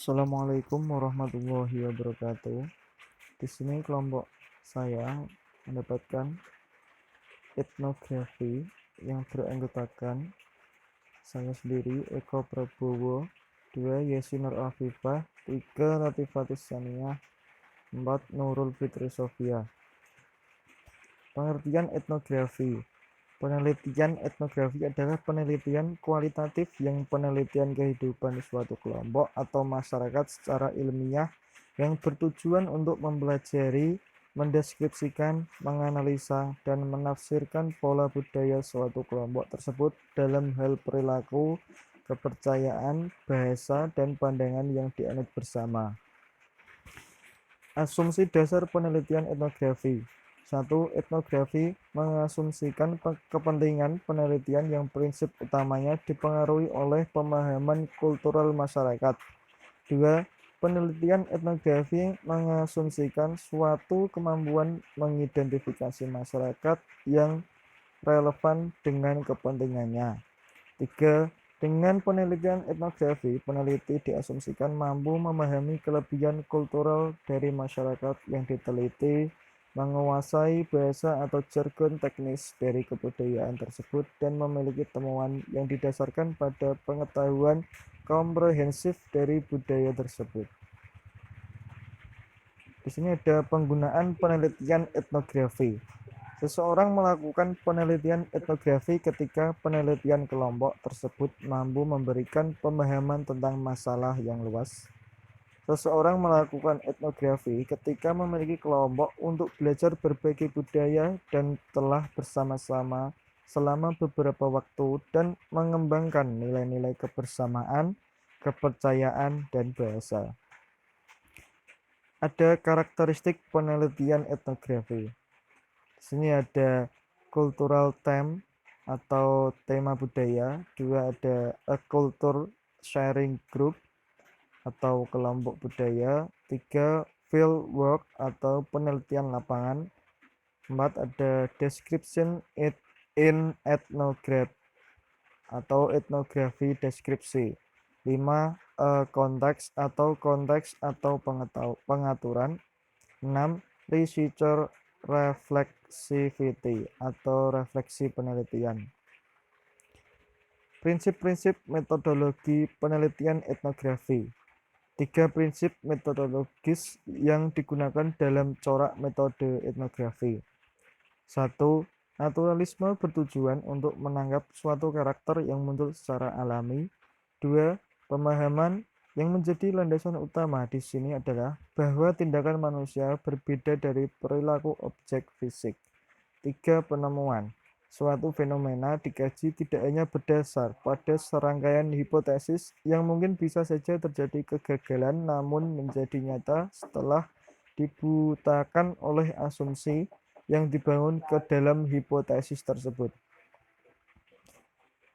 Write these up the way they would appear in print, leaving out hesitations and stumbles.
Assalamualaikum warahmatullahi wabarakatuh. Di sini kelompok saya mendapatkan etnografi yang beranggotakan saya sendiri, Eko Prabowo, 2 Yesi Nur Afifah, 3 Latifatis Saniyah, 4 Nurul Fitri Sofia. Pengertian etnografi. Penelitian etnografi adalah penelitian kualitatif yang penelitian kehidupan suatu kelompok atau masyarakat secara ilmiah yang bertujuan untuk mempelajari, mendeskripsikan, menganalisa, dan menafsirkan pola budaya suatu kelompok tersebut dalam hal perilaku, kepercayaan, bahasa, dan pandangan yang dianut bersama. Asumsi dasar penelitian etnografi. 1. Etnografi mengasumsikan kepentingan penelitian yang prinsip utamanya dipengaruhi oleh pemahaman kultural masyarakat. 2. Penelitian etnografi mengasumsikan suatu kemampuan mengidentifikasi masyarakat yang relevan dengan kepentingannya. 3. Dengan penelitian etnografi, peneliti diasumsikan mampu memahami kelebihan kultural dari masyarakat yang diteliti, menguasai bahasa atau jargon teknis dari kebudayaan tersebut, dan memiliki temuan yang didasarkan pada pengetahuan komprehensif dari budaya tersebut. Di sini ada penggunaan penelitian etnografi. Seseorang melakukan penelitian etnografi ketika penelitian kelompok tersebut mampu memberikan pemahaman tentang masalah yang luas. Seseorang melakukan etnografi ketika memiliki kelompok untuk belajar berbagai budaya dan telah bersama-sama selama beberapa waktu dan mengembangkan nilai-nilai kebersamaan, kepercayaan, dan bahasa. Ada karakteristik penelitian etnografi. Di sini ada cultural theme atau tema budaya. 2 ada a culture sharing group atau kelompok budaya. 3 field work atau penelitian lapangan. 4 ada description in ethnograph atau etnografi deskripsi. 5 konteks atau pengaturan. 6 researcher reflexivity atau refleksi penelitian. Prinsip-prinsip metodologi penelitian etnografi. 3 prinsip metodologis yang digunakan dalam corak metode etnografi. 1. Naturalisme bertujuan untuk menangkap suatu karakter yang muncul secara alami. 2. Pemahaman yang menjadi landasan utama di sini adalah bahwa tindakan manusia berbeda dari perilaku objek fisik. 3. Penemuan. Suatu fenomena dikaji tidak hanya berdasar pada serangkaian hipotesis yang mungkin bisa saja terjadi kegagalan namun menjadi nyata setelah dibutakan oleh asumsi yang dibangun ke dalam hipotesis tersebut.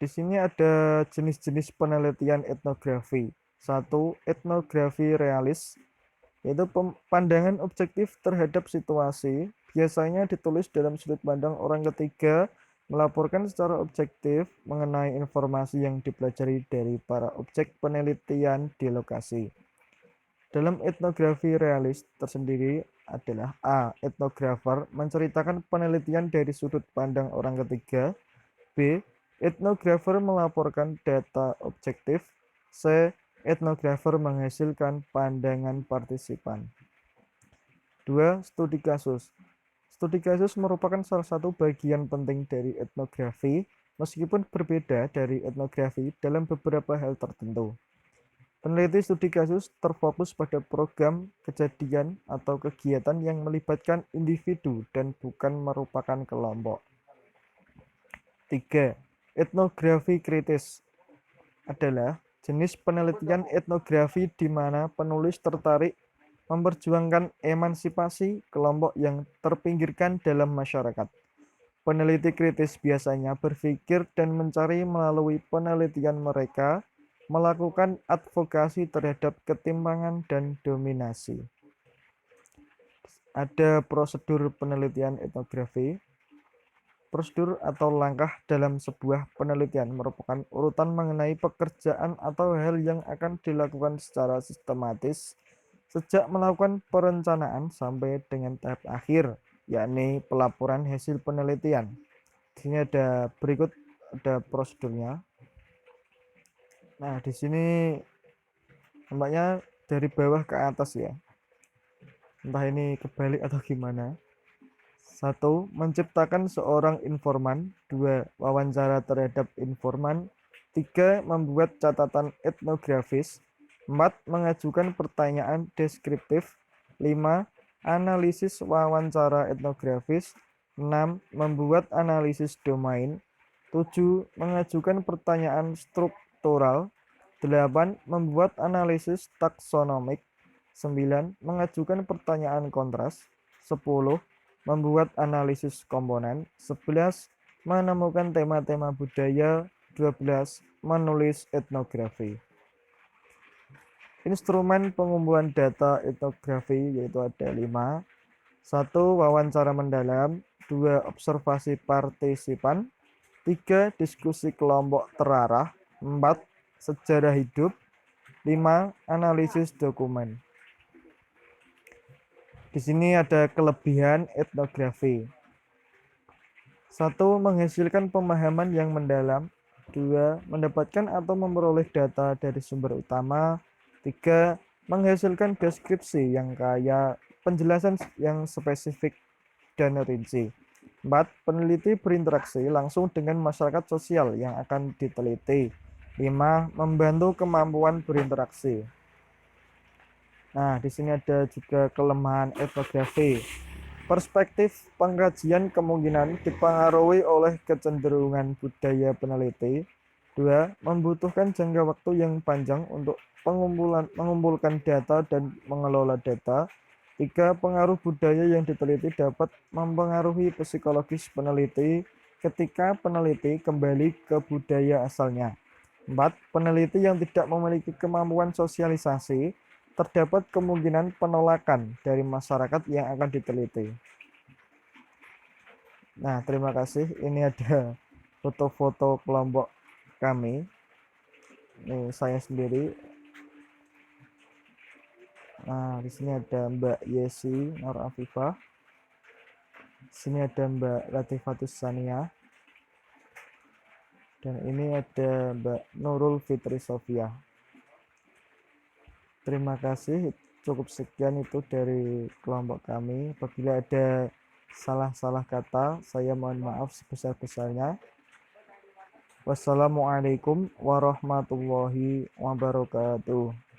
Di sini ada jenis-jenis penelitian etnografi. 1. Etnografi realis, yaitu pandangan objektif terhadap situasi, biasanya ditulis dalam sudut pandang orang ketiga, melaporkan secara objektif mengenai informasi yang dipelajari dari para objek penelitian di lokasi. Dalam etnografi realis tersendiri adalah A. Etnografer menceritakan penelitian dari sudut pandang orang ketiga. B. Etnografer melaporkan data objektif. C. Etnografer menghasilkan pandangan partisipan. 2. Studi kasus. Studi kasus merupakan salah satu bagian penting dari etnografi, meskipun berbeda dari etnografi dalam beberapa hal tertentu. Peneliti studi kasus terfokus pada program, kejadian, atau kegiatan yang melibatkan individu dan bukan merupakan kelompok. 3. Etnografi kritis adalah jenis penelitian etnografi di mana penulis tertarik memperjuangkan emansipasi kelompok yang terpinggirkan dalam masyarakat. Peneliti kritis biasanya berpikir dan mencari melalui penelitian mereka melakukan advokasi terhadap ketimpangan dan dominasi. Ada prosedur penelitian etnografi. Prosedur atau langkah dalam sebuah penelitian merupakan urutan mengenai pekerjaan atau hal yang akan dilakukan secara sistematis sejak melakukan perencanaan sampai dengan tahap akhir, yakni pelaporan hasil penelitian. Di sini ada prosedurnya. Nah, di sini nampaknya dari bawah ke atas ya. Entah ini kebalik atau gimana. 1. Menciptakan seorang informan. 2. Wawancara terhadap informan. 3. Membuat catatan etnografis. 4. Mengajukan pertanyaan deskriptif. 5. Analisis wawancara etnografis. 6. Membuat analisis domain. 7. Mengajukan pertanyaan struktural. 8. Membuat analisis taksonomik. 9. Mengajukan pertanyaan kontras. 10. Membuat analisis komponen. 11. Menemukan tema-tema budaya. 12. Menulis etnografi. Instrumen pengumpulan data etnografi yaitu ada 5. 1. Wawancara mendalam. 2. Observasi partisipan. 3. Diskusi kelompok terarah. 4. Sejarah hidup. 5. Analisis dokumen. Di sini ada kelebihan etnografi. 1. Menghasilkan pemahaman yang mendalam. 2. Mendapatkan atau memperoleh data dari sumber utama. 3. Menghasilkan deskripsi yang kaya, penjelasan yang spesifik dan rinci. 4. Peneliti berinteraksi langsung dengan masyarakat sosial yang akan diteliti. 5. Membantu kemampuan berinteraksi. Nah, di sini ada juga kelemahan etnografi. Perspektif pengkajian kemungkinan dipengaruhi oleh kecenderungan budaya peneliti. 2. Membutuhkan jangka waktu yang panjang untuk mengumpulkan data dan mengelola data. 3. Pengaruh budaya yang diteliti dapat mempengaruhi psikologis peneliti ketika peneliti kembali ke budaya asalnya. 4. Peneliti yang tidak memiliki kemampuan sosialisasi, terdapat kemungkinan penolakan dari masyarakat yang akan diteliti. Nah, terima kasih. Ini ada foto-foto kelompok kami. Ini saya sendiri. Nah, di sini ada Mbak Yesi Nur Afifah. Di sini ada Mbak Latifatus Sania. Dan ini ada Mbak Nurul Fitri Sofia. Terima kasih, cukup sekian itu dari kelompok kami. Apabila ada salah-salah kata, saya mohon maaf sebesar-besarnya. Wassalamualaikum warahmatullahi wabarakatuh.